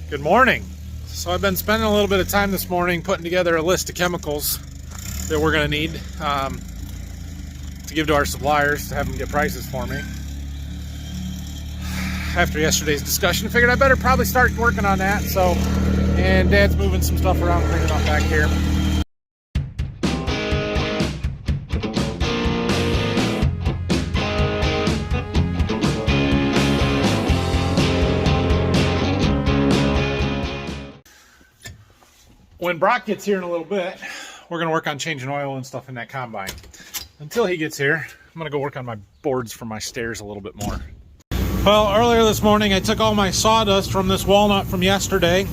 Good morning. So I've been spending a little bit of time this morning putting together a list of chemicals that we're going to need to give to our suppliers to have them get prices for me. After yesterday's discussion, I figured I better probably start working on that. And Dad's moving some stuff around, cleaning up back here. When Brock gets here in a little bit, we're going to work on changing oil and stuff in that combine. Until he gets here, I'm going to go work on my boards for my stairs a little bit more. Well, earlier this morning, I took all my sawdust from this walnut from yesterday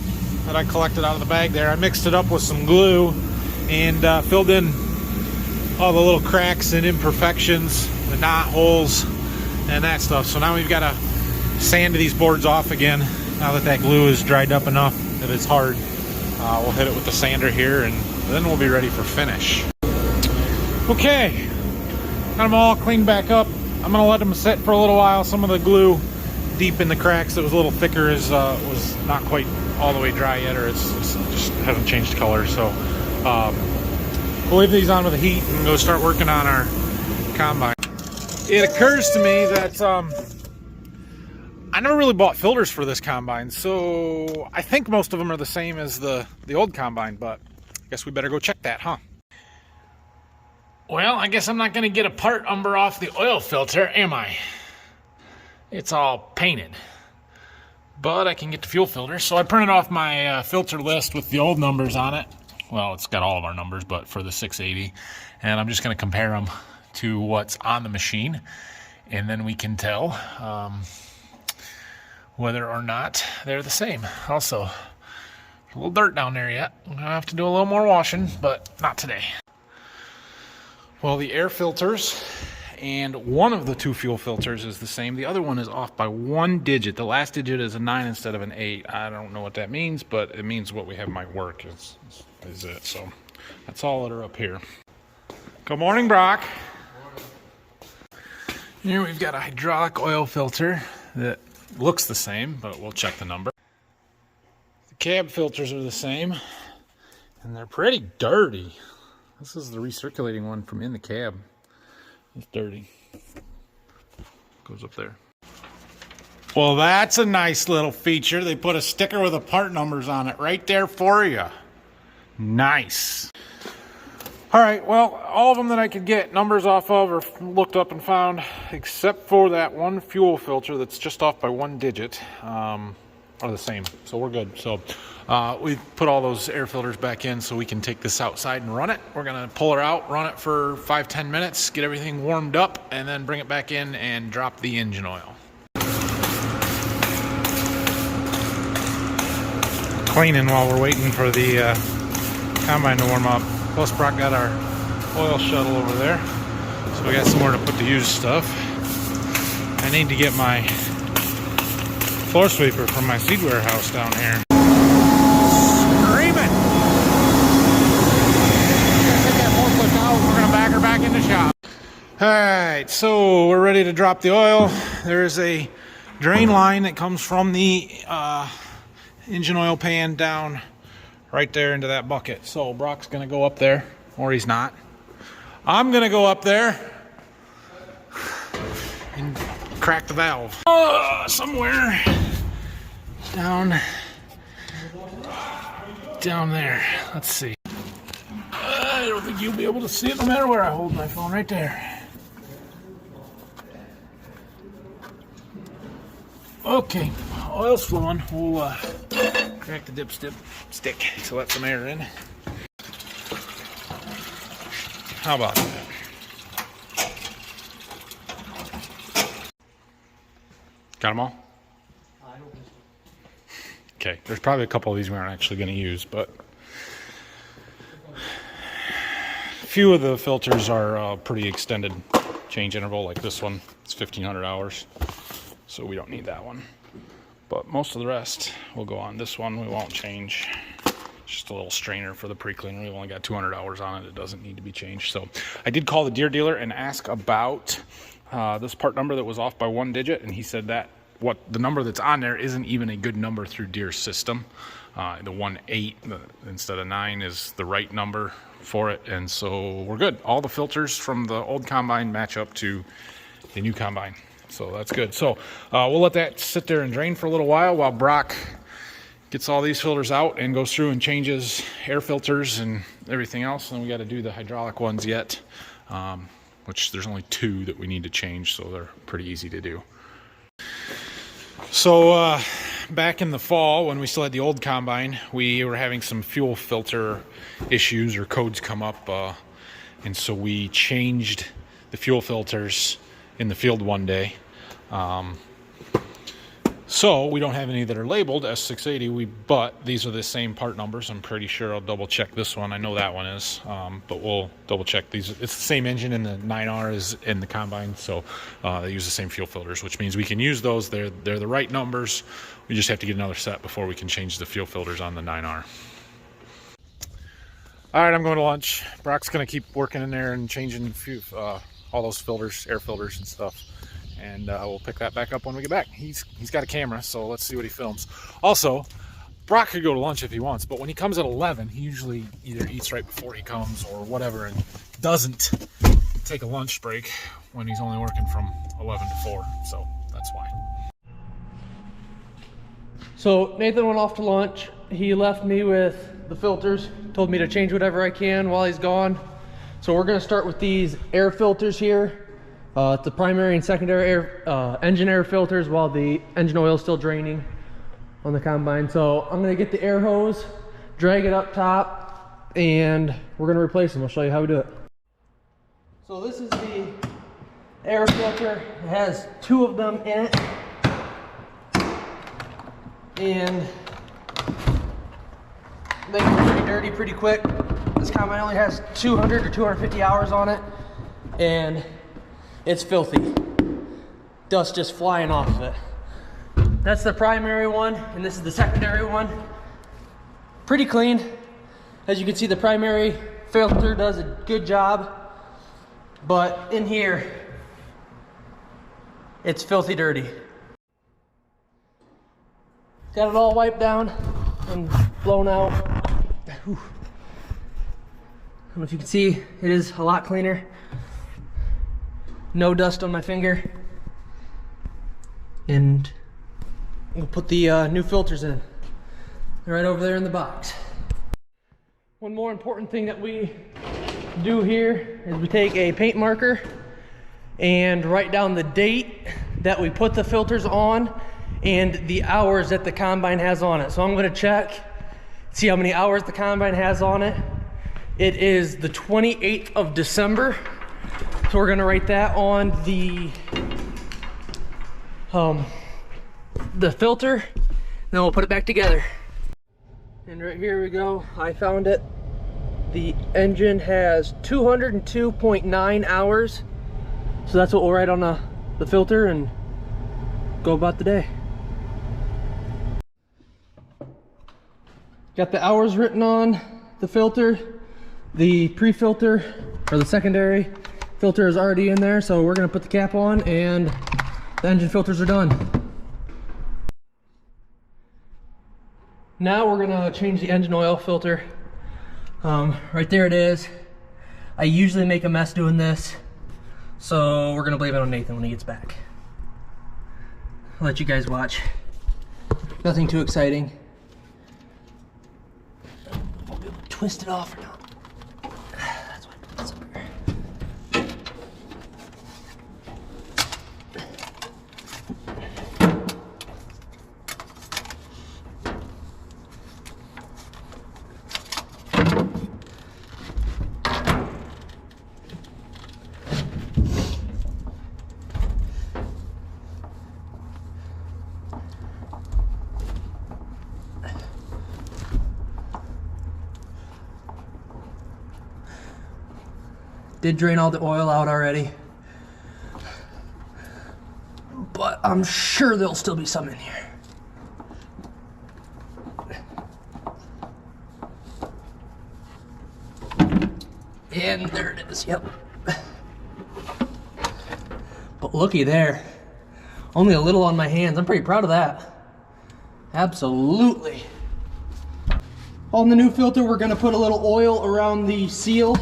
that I collected out of the bag there. I mixed it up with some glue and filled in all the little cracks and imperfections, the knot holes, and that stuff. So now we've got to sand these boards off again now that that glue is dried up enough that it's hard. We'll hit it with the sander here and then we'll be ready for finish. Okay, got them all cleaned back up. I'm gonna let them sit for a little while. Some of the glue deep in the cracks that was a little thicker was not quite all the way dry yet, or it's just hasn't changed color. So we'll leave these on with the heat and go start working on our combine. It occurs to me that I never really bought filters for this combine, so I think most of them are the same as the old combine, but I guess we better go check that, huh? Well, I guess I'm not going to get a part number off the oil filter, am I? It's all painted. But I can get the fuel filter, so I printed off my filter list with the old numbers on it. Well, it's got all of our numbers, but for the 680. And I'm just going to compare them to what's on the machine, and then we can tell whether or not they're the same. Also, a little dirt down there yet. I'm gonna have to do a little more washing, but not today. Well, the air filters and one of the two fuel filters is the same. The other one is off by 1 digit. The last digit is a 9 instead of an 8. I don't know what that means, but it means what we have might work is it. So that's all that are up here. Good morning, Brock. Here we've got a hydraulic oil filter that looks the same, but we'll check the number. The cab filters are the same, and they're pretty dirty. This is the recirculating one from in the cab. It's dirty. Goes up there. Well, that's a nice little feature. They put a sticker with the part numbers on it right there for you. Nice. All right, well, all of them that I could get numbers off of or looked up and found, except for that one fuel filter that's just off by 1 digit, are the same. So we're good. So we put all those air filters back in so we can take this outside and run it. We're going to pull her out, run it for 5-10 minutes, get everything warmed up, and then bring it back in and drop the engine oil. Cleaning while we're waiting for the combine to warm up. Plus, Brock got our oil shuttle over there, so we got somewhere to put the used stuff. I need to get my floor sweeper from my seed warehouse down here. Screaming! Take that forklift out. We're gonna back her back in the shop. All right, so we're ready to drop the oil. There's a drain line that comes from the engine oil pan down right there into that bucket. So Brock's gonna go up there, or he's not. I'm gonna go up there and crack the valve. Somewhere down there. Let's see. I don't think you'll be able to see it no matter where I hold my phone. Right there. Okay, oil's flowing. We'll crack the dipstick to let some air in. How about that? Got them all? Okay, there's probably a couple of these we aren't actually going to use, but a few of the filters are pretty extended change interval, like this one. It's 1,500 hours, so we don't need that one. But most of the rest will go on. This one we won't change. Just a little strainer for the pre-cleaner. We've only got 200 hours on it. It doesn't need to be changed. So I did call the Deere dealer and ask about this part number that was off by 1 digit, and he said that what the number that's on there isn't even a good number through Deere's system. The 1.8 instead of 9 is the right number for it, and so we're good. All the filters from the old combine match up to the new combine, so that's good. So we'll let that sit there and drain for a little while Brock gets all these filters out and goes through and changes air filters and everything else. And we got to do the hydraulic ones yet, which there's only 2 that we need to change, so they're pretty easy to do. So back in the fall, when we still had the old combine, we were having some fuel filter issues or codes come up, and so we changed the fuel filters in the field one day. So we don't have any that are labeled S680, but these are the same part numbers. I'm pretty sure I'll double check this one. I know that one is, but we'll double check these. It's the same engine in the 9R as in the combine, so they use the same fuel filters, which means we can use those. They're the right numbers. We just have to get another set before we can change the fuel filters on the 9R. All right, I'm going to lunch. Brock's going to keep working in there and changing all those filters, air filters and stuff. And we'll pick that back up when we get back. He's got a camera, so let's see what he films. Also, Brock could go to lunch if he wants, but when he comes at 11, he usually either eats right before he comes or whatever, and doesn't take a lunch break when he's only working from 11 to 4, so that's why. So Nathan went off to lunch. He left me with the filters, told me to change whatever I can while he's gone. So we're gonna start with these air filters here. It's the primary and secondary air, engine air filters while the engine oil is still draining on the combine. So I'm gonna get the air hose, drag it up top, and we're gonna replace them. I'll show you how we do it. So this is the air filter. It has 2 of them in it. And they get pretty dirty pretty quick. This combine only has 200 or 250 hours on it, and it's filthy. Dust just flying off of it. That's the primary one, and this is the secondary one. Pretty clean. As you can see, the primary filter does a good job, but in here, it's filthy dirty. Got it all wiped down and blown out. Whew. I don't know if you can see, it is a lot cleaner. No dust on my finger. And we'll put the new filters in. They're right over there in the box. One more important thing that we do here is we take a paint marker and write down the date that we put the filters on and the hours that the combine has on it. So I'm gonna check, see how many hours the combine has on it. It is the 28th of December. So we're gonna write that on the filter, then we'll put it back together. And right here we go, I found it. The engine has 202.9 hours. So that's what we'll write on the filter and go about the day. Got the hours written on the filter. The pre-filter, or the secondary filter, is already in there, so we're gonna put the cap on and the engine filters are done. Now we're gonna change the engine oil filter. Right there it is. I usually make a mess doing this, so we're gonna blame it on Nathan when he gets back. I'll let you guys watch. Nothing too exciting. I'll be able to twist it off or not. That's why I put this up here. Did drain all the oil out already, but I'm sure there'll still be some in here. And there it is, yep. But looky there, Only a little on my hands. I'm pretty proud of that. Absolutely. On the new filter, we're gonna put a little oil around the seal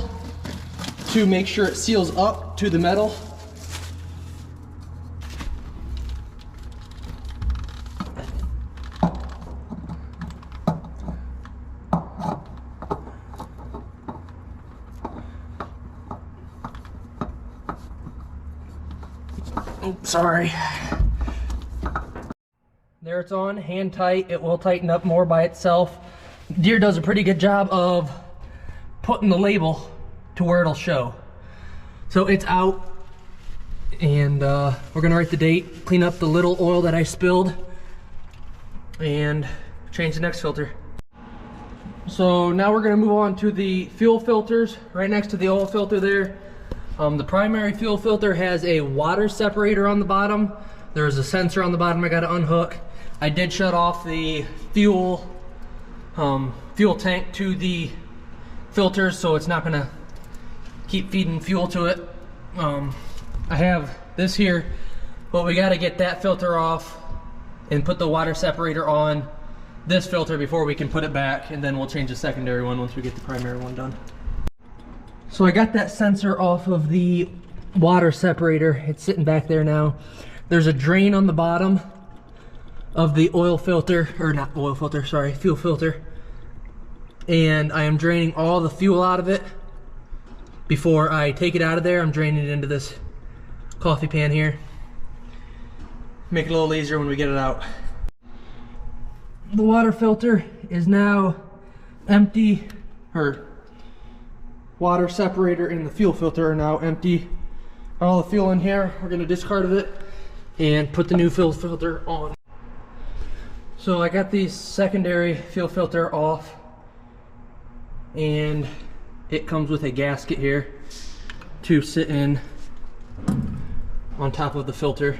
to make sure it seals up to the metal. Oops, sorry. There it's on, hand tight. It will tighten up more by itself. Deere does a pretty good job of putting the label to where it'll show. So it's out, and we're gonna write the date, clean up the little oil that I spilled, and change the next filter. So now we're gonna move on to the fuel filters right next to the oil filter there. The primary fuel filter has a water separator on the bottom. There's a sensor on the bottom I gotta unhook. I did shut off the fuel tank to the filters, so it's not gonna keep feeding fuel to it. I have this here, but we gotta get that filter off and put the water separator on this filter before we can put it back, and then we'll change the secondary one once we get the primary one done. So I got that sensor off of the water separator. It's sitting back there now. There's a drain on the bottom of the oil filter, or not oil filter, sorry, fuel filter. And I am draining all the fuel out of it. Before I take it out of there, I'm draining it into this coffee pan here. Make it a little easier when we get it out. The water filter is now empty, or water separator and the fuel filter are now empty. All the fuel in here, we're gonna discard of it and put the new fuel filter on. So I got the secondary fuel filter off, and it comes with a gasket here to sit in on top of the filter.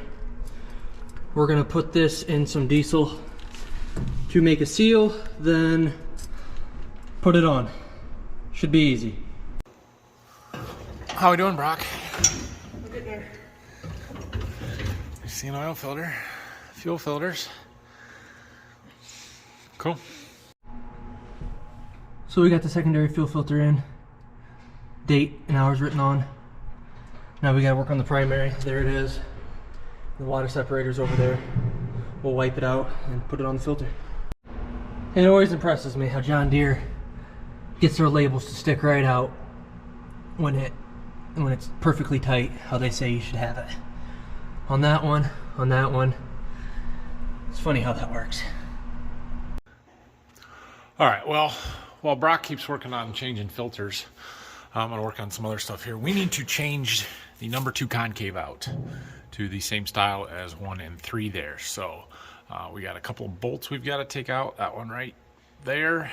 We're gonna put this in some diesel to make a seal, then put it on. Should be easy. How we doing, Brock? We're getting there. You see an oil filter, fuel filters. Cool. So we got the secondary fuel filter in, date and hours written on. Now we gotta work on the primary. There it is. The water separator's over there. We'll wipe it out and put it on the filter. And it always impresses me how John Deere gets their labels to stick right out when it's perfectly tight, how they say you should have it. On that one, on that one. It's funny how that works. All right, well, while Brock keeps working on changing filters, I'm gonna work on some other stuff here. We need to change the number 2 concave out to the same style as 1 and 3 there. So we got a couple of bolts we've got to take out. That one right there,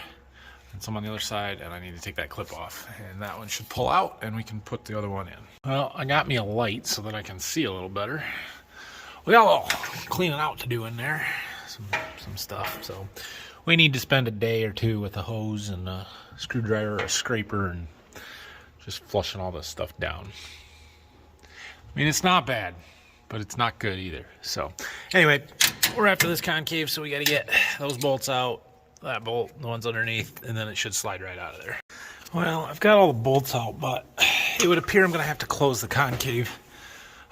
and some on the other side, and I need to take that clip off. And that one should pull out, and we can put the other one in. Well, I got me a light so that I can see a little better. We got a little cleaning out to do in there, some stuff. So we need to spend a day or two with a hose and a screwdriver or a scraper and just flushing all this stuff down. I mean, it's not bad, but it's not good either. So anyway, we're after this concave, so we got to get those bolts out, that bolt, the ones underneath, and then it should slide right out of there. Well, I've got all the bolts out, but it would appear I'm going to have to close the concave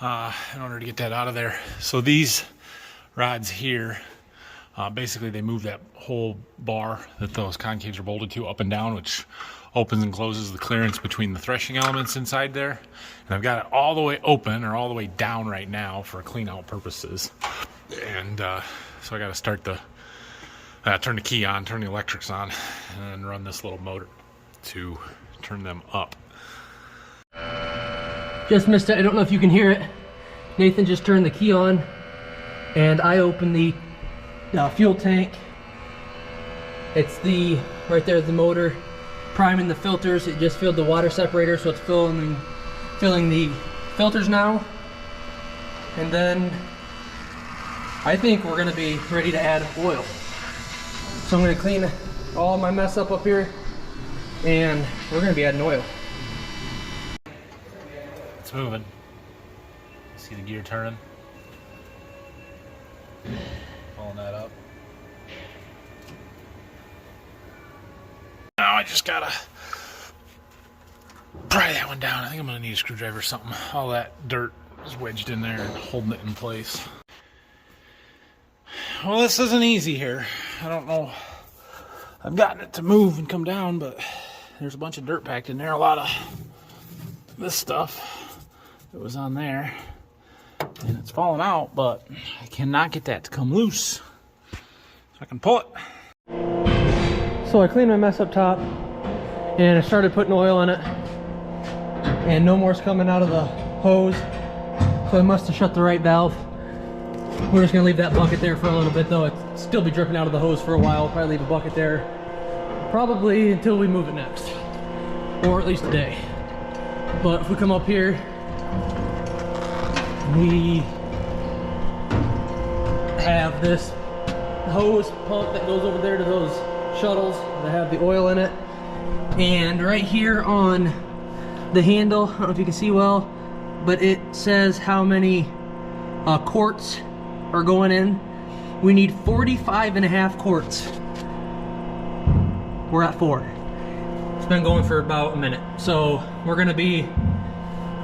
in order to get that out of there. So these rods here, basically they move that whole bar that those concaves are bolted to up and down, which opens and closes the clearance between the threshing elements inside there. And I've got it all the way open or all the way down right now for clean out purposes. And so I got to start turn the key on, turn the electrics on, and run this little motor to turn them up. Just missed it. I don't know if you can hear it. Nathan just turned the key on, and I opened the fuel tank. It's right there, the motor priming the filters. It just filled the water separator, so it's filling the filters now. And then I think we're gonna be ready to add oil. So I'm gonna clean all my mess up here, and we're gonna be adding oil. It's moving. See the gear turning. Pulling that up. Now I just gotta pry that one down. I think I'm gonna need a screwdriver or something. All that dirt is wedged in there and holding it in place. Well, this isn't easy here. I don't know. I've gotten it to move and come down, but there's a bunch of dirt packed in there. A lot of this stuff that was on there. And it's falling out, but I cannot get that to come loose. So I can pull it. So I cleaned my mess up top and I started putting oil in it, and no more's coming out of the hose, so I must have shut the right valve. We're just gonna leave that bucket there for a little bit though. It'll still be dripping out of the hose for a while. Probably leave a bucket there probably until we move it next, or at least today. But if we come up here, we have this hose pump that goes over there to those shuttles that have the oil in it, and right here on the handle, I don't know if you can see well, but it says how many quarts are going in. We need 45.5 quarts. We're at 4. It's been going for about a minute, so we're gonna be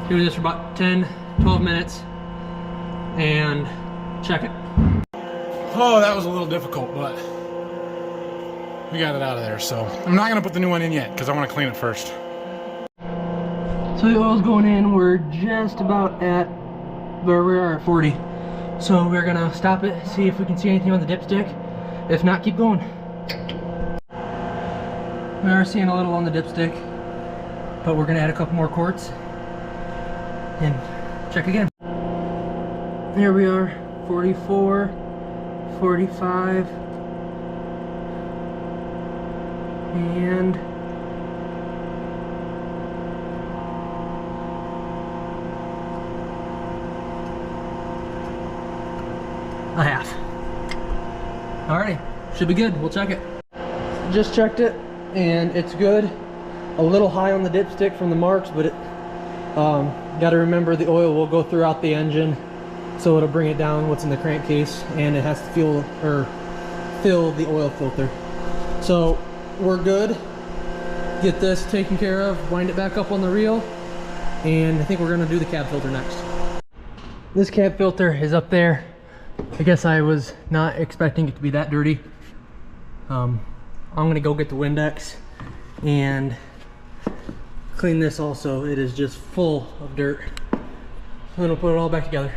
doing this for about 10-12 minutes and check it. Oh, that was a little difficult, but we got it out of there. So I'm not gonna put the new one in yet because I want to clean it first. So the oil's going in. We're just about at where we are at 40. So we're gonna stop it, see if we can see anything on the dipstick. If not, keep going. We are seeing a little on the dipstick, but we're gonna add a couple more quarts and check again. There we are, 44, 45, and a half. Alrighty, should be good. We'll check it. Just checked it, and it's good. A little high on the dipstick from the marks, but it got to remember the oil will go throughout the engine, so it'll bring it down what's in the crankcase, and it has to fill the oil filter. So we're good. Get this taken care of, wind it back up on the reel, and I think we're gonna do the cab filter next. This cab filter is up there. I guess I was not expecting it to be that dirty. I'm gonna go get the Windex and clean this also. It is just full of dirt. I'm gonna put it all back together.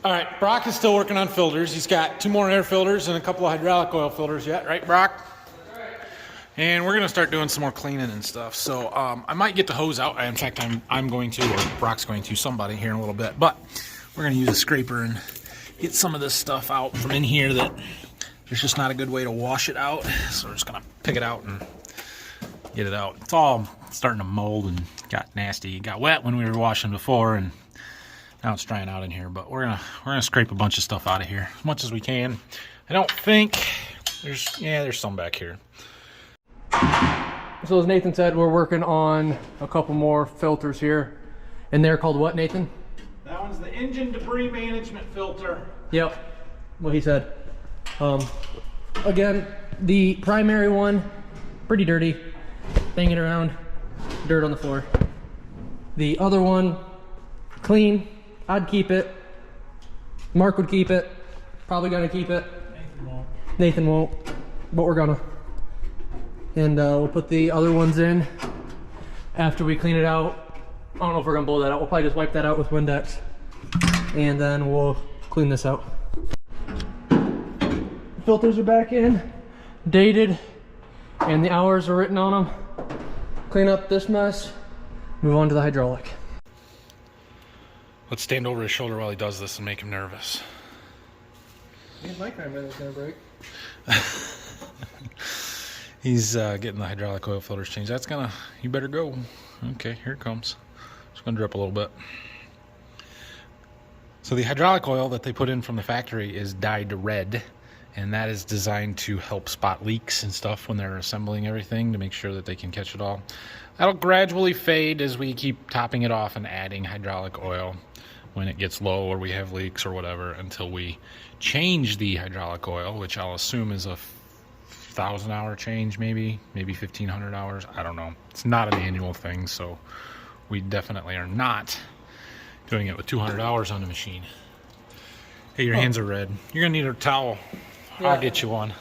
All right, Brock is still working on filters. He's got 2 more air filters and a couple of hydraulic oil filters yet, right, Brock? And we're gonna start doing some more cleaning and stuff. So I might get the hose out. In fact, I'm going to, or Brock's going to, somebody here in a little bit. But we're gonna use a scraper and get some of this stuff out from in here that there's just not a good way to wash it out. So we're just gonna pick it out and get it out. It's all starting to mold and got nasty. It got wet when we were washing before, and now it's drying out in here. But we're gonna scrape a bunch of stuff out of here as much as we can. I don't think there's some back here. So as Nathan said, we're working on a couple more filters here, and they're called what, Nathan? That one's the engine debris management filter. Yep, what he said. Again, the primary one, pretty dirty, banging around, dirt on the floor. The other one, clean. I'd keep it. Mark would keep it. Probably gonna keep it. Nathan won't, but we're gonna. And we'll put the other ones in after we clean it out. I don't know if we're gonna blow that out. We'll probably just wipe that out with Windex, and then we'll clean this out. Filters are back in, dated, and the hours are written on them. Clean up this mess, move on to the hydraulic. Let's stand over his shoulder while he does this and make him nervous. My camera is gonna break. He's getting the hydraulic oil filters changed. That's gonna, you better go. Okay, here it comes. It's gonna drip a little bit. So the hydraulic oil that they put in from the factory is dyed red, and that is designed to help spot leaks and stuff when they're assembling everything, to make sure that they can catch it all. That'll gradually fade as we keep topping it off and adding hydraulic oil. when it gets low or we have leaks or whatever until we change the hydraulic oil, which I'll assume is a 1,000-hour change, maybe 1,500 hours. I don't know. It's not an annual thing, so we definitely are not doing it with 200 hours on the machine. Hey, your hands are red. You're gonna need a towel. Yeah. I'll get you one.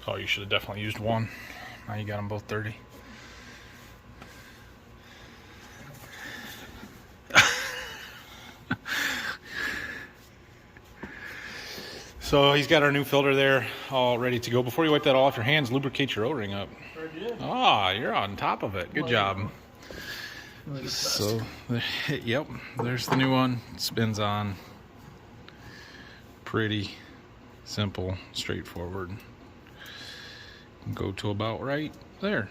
Oh, you should have definitely used one. Now you got them both dirty. So he's got our new filter there all ready to go. Before you wipe that all off your hands, lubricate your O-ring up. Ah, you're on top of it. Good job. So, yep, there's the new one. Spins on. Pretty simple, straightforward. Go to about right there.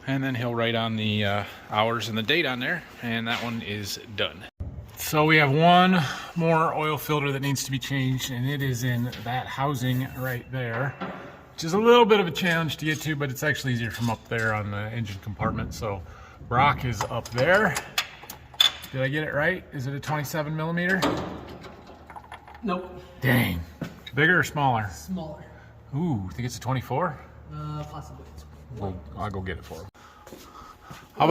And then he'll write on the hours and the date on there, and that one is done. So we have one more oil filter that needs to be changed, and it is in that housing right there, which is a little bit of a challenge to get to, but it's actually easier from up there on the engine compartment. So Brock is up there. Did I get it right? Is it a 27 millimeter? Nope. Dang. Bigger or smaller? Smaller. Ooh, think it's a 24? Possibly. Well, I'll go get it for him. How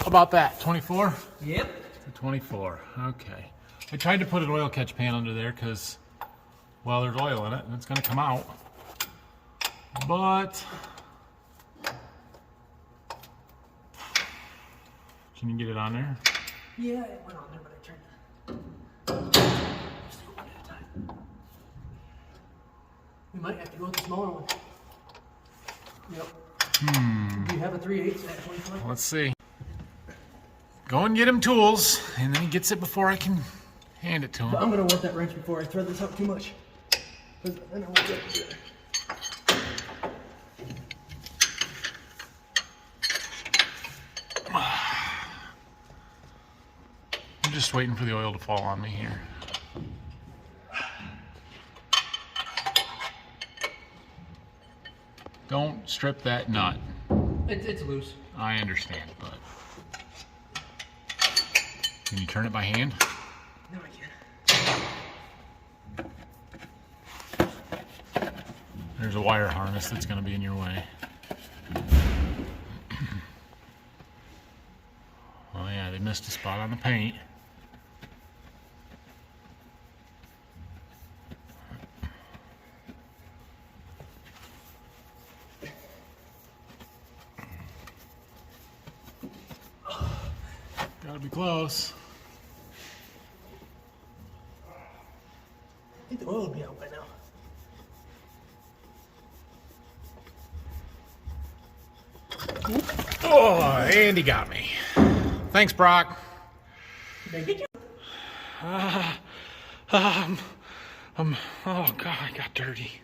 about that? 24? Yep. 24. Okay. I tried to put an oil catch pan under there because, well, there's oil in it and it's going to come out. But can you get it on there? Yeah, it went on there, but I turned it. Just go one at a time. We might have to go with the smaller one. Yep. Do you have a 3/8 at 25? Let's see. Go and get him tools, and then he gets it before I can hand it to him. But I'm gonna work that wrench before I thread this up too much. Then I won't get it together. I'm just waiting for the oil to fall on me here. Don't strip that nut. It's loose. I understand, but can you turn it by hand? No, I can't. There's a wire harness that's going to be in your way. Oh yeah, they missed a spot on the paint. Gotta be close. I think the oil will be out by now. Oh, Andy got me. Thanks, Brock. Oh God, I got dirty.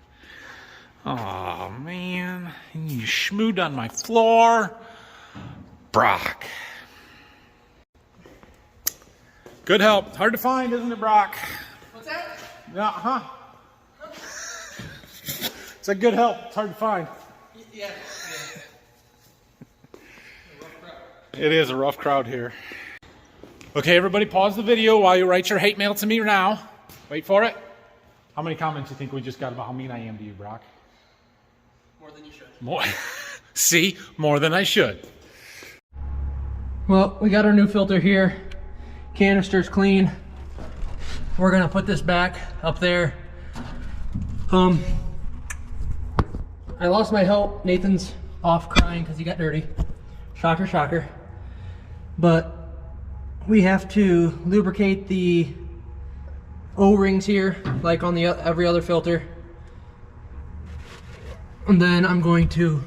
Oh man, you schmoed on my floor. Brock. Good help. Hard to find, isn't it, Brock? What's that? Yeah, huh? It's a good help. It's hard to find. Yeah. It is a rough crowd here. Okay, everybody pause the video while you write your hate mail to me now. Wait for it. How many comments do you think we just got about how mean I am to you, Brock? More than you should. More. See? More than I should. Well, we got our new filter here. Canister's clean. We're gonna put this back up there. I lost my help. Nathan's off crying because he got dirty. Shocker, shocker. But we have to lubricate the O-rings here, like on the every other filter. And then I'm going to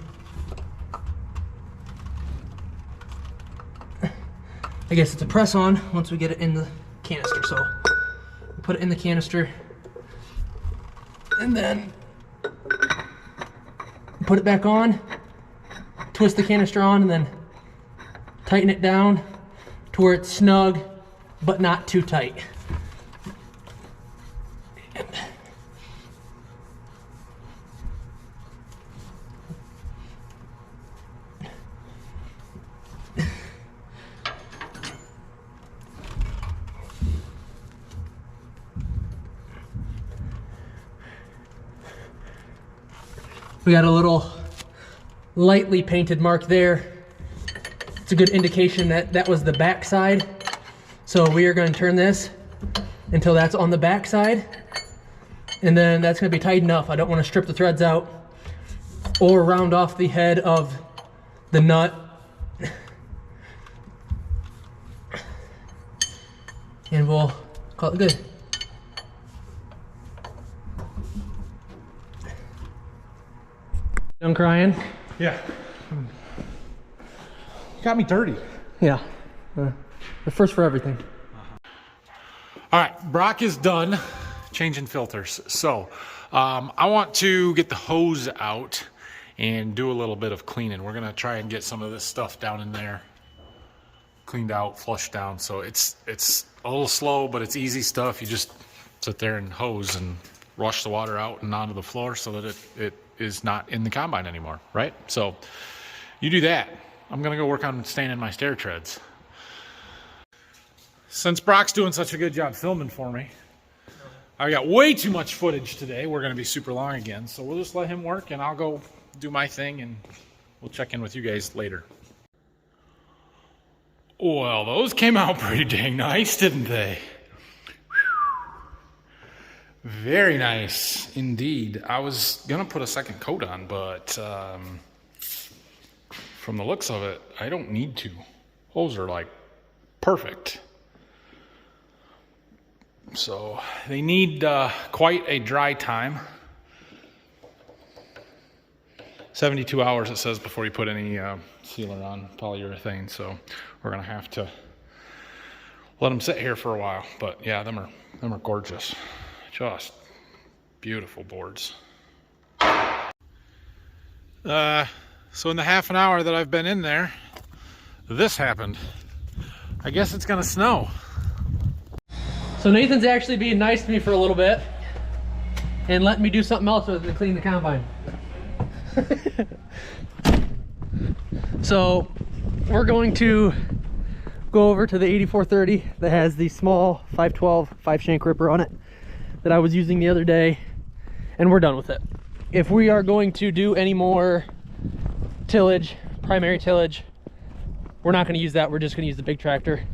I guess it's a press on once we get it in the canister. So we'll put it in the canister and then put it back on, twist the canister on, and then tighten it down to where it's snug but not too tight. We got a little lightly painted mark there. It's a good indication that that was the back side. So we are going to turn this until that's on the back side. And then that's going to be tight enough. I don't want to strip the threads out or round off the head of the nut. And we'll call it good. Done crying? Yeah. Got me dirty. Yeah. The first for everything. All right, Brock is done changing filters. So I want to get the hose out and do a little bit of cleaning. We're gonna try and get some of this stuff down in there cleaned out, flushed down. So it's a little slow, but it's easy stuff. You just sit there and hose and rush the water out and onto the floor so that it is not in the combine anymore, right? So you do that. I'm gonna go work on staining my stair treads. Since Brock's doing such a good job filming for me, I got way too much footage today. We're gonna be super long again, so we'll just let him work and I'll go do my thing and we'll check in with you guys later. Well, those came out pretty dang nice, didn't they? Very nice indeed. I was gonna put a second coat on, but from the looks of it, I don't need to. Those are like perfect. So they need quite a dry time. 72 hours it says before you put any sealer on, polyurethane. So we're gonna have to let them sit here for a while. But yeah, them are gorgeous. Just beautiful boards. So in the half an hour that I've been in there, this happened. I guess it's gonna snow. So Nathan's actually being nice to me for a little bit and letting me do something else with it to clean the combine. So we're going to go over to the 8430 that has the small 512 5-shank ripper on it that I was using the other day, and we're done with it. If we are going to do any more tillage, primary tillage, we're not going to use that. We're just going to use the big tractor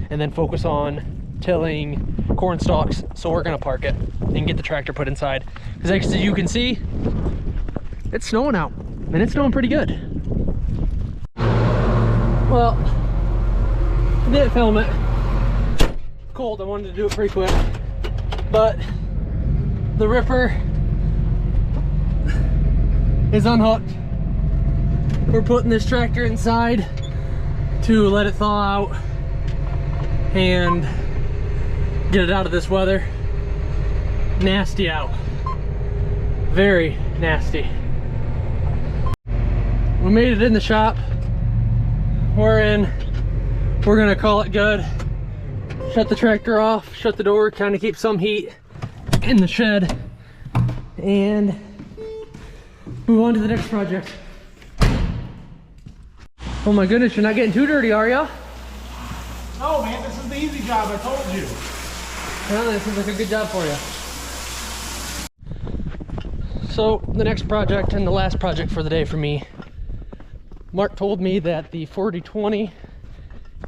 and then focus on tilling corn stalks. So we're going to park it and get the tractor put inside, because as you can see, it's snowing out and it's snowing pretty good. Well, I didn't film it. It's cold. I wanted to do it pretty quick, but the ripper is unhooked. We're putting this tractor inside to let it thaw out and get it out of this weather. Nasty out. Very nasty. We made it in the shop. We're in. We're gonna call it good. Shut the tractor off, shut the door, kind of keep some heat in the shed, and move on to the next project. Oh my goodness, you're not getting too dirty, are ya? No, man, this is the easy job, I told you. Well, that seems like a good job for you. So, the next project and the last project for the day for me. Mark told me that the 4020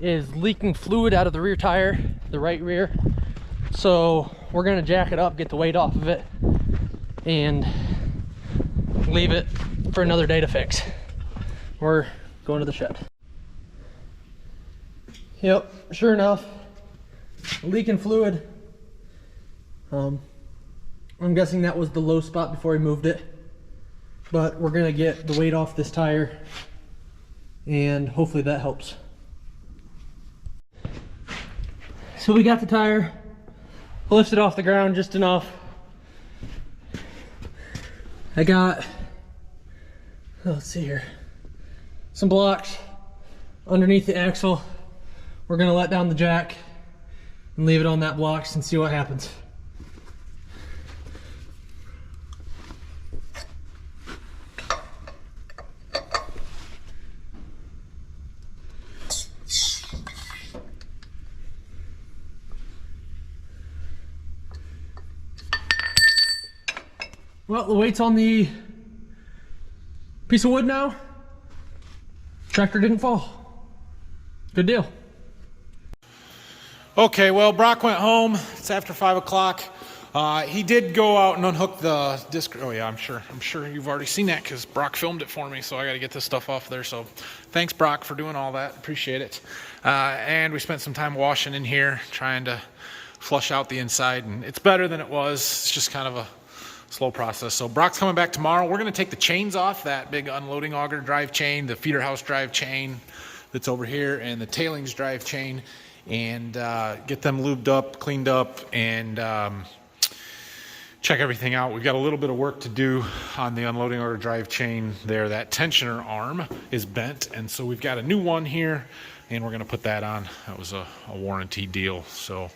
is leaking fluid out of the rear tire, the right rear. So, we're gonna jack it up, get the weight off of it, and leave it for another day to fix. We're going to the shed. Yep, sure enough, leaking fluid. I'm guessing that was the low spot before we moved it, but we're gonna get the weight off this tire and hopefully that helps. So we got the tire, lifted off the ground just enough. I got, let's see here, some blocks underneath the axle. We're gonna let down the jack and leave it on that blocks and see what happens. Well, the weight's on the Piece of wood now. Tractor didn't fall. Good deal. Okay, well, Brock went home. It's after 5 o'clock. He did go out and unhook the disc. Oh yeah, I'm sure you've already seen that because Brock filmed it for me. So I got to get this stuff off there. So thanks, Brock, for doing all that. Appreciate it. And we spent some time washing in here, trying to flush out the inside, and it's better than it was. It's just kind of a slow process. So Brock's coming back tomorrow. We're going to take the chains off, that big unloading auger drive chain, the feeder house drive chain that's over here, and the tailings drive chain, and get them lubed up, cleaned up, and check everything out. We've got a little bit of work to do on the unloading auger drive chain there. That tensioner arm is bent, and so we've got a new one here, and we're going to put that on. That was a warranty deal, so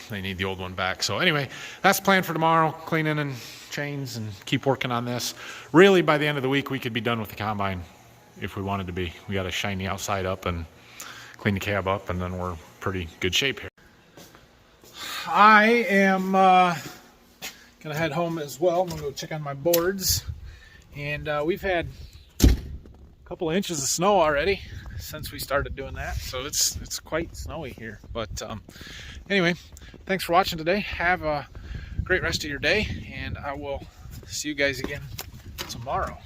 they need the old one back. So anyway, that's the plan for tomorrow. Cleaning and chains and keep working on this. Really, by the end of the week, we could be done with the combine if we wanted to be. We got to shine the outside up and clean the cab up, and then we're pretty good shape here. I am gonna head home as well. I'm gonna go check on my boards, and we've had a couple of inches of snow already since we started doing that, so it's quite snowy here. But anyway, thanks for watching today. Have a great rest of your day, and I will see you guys again tomorrow.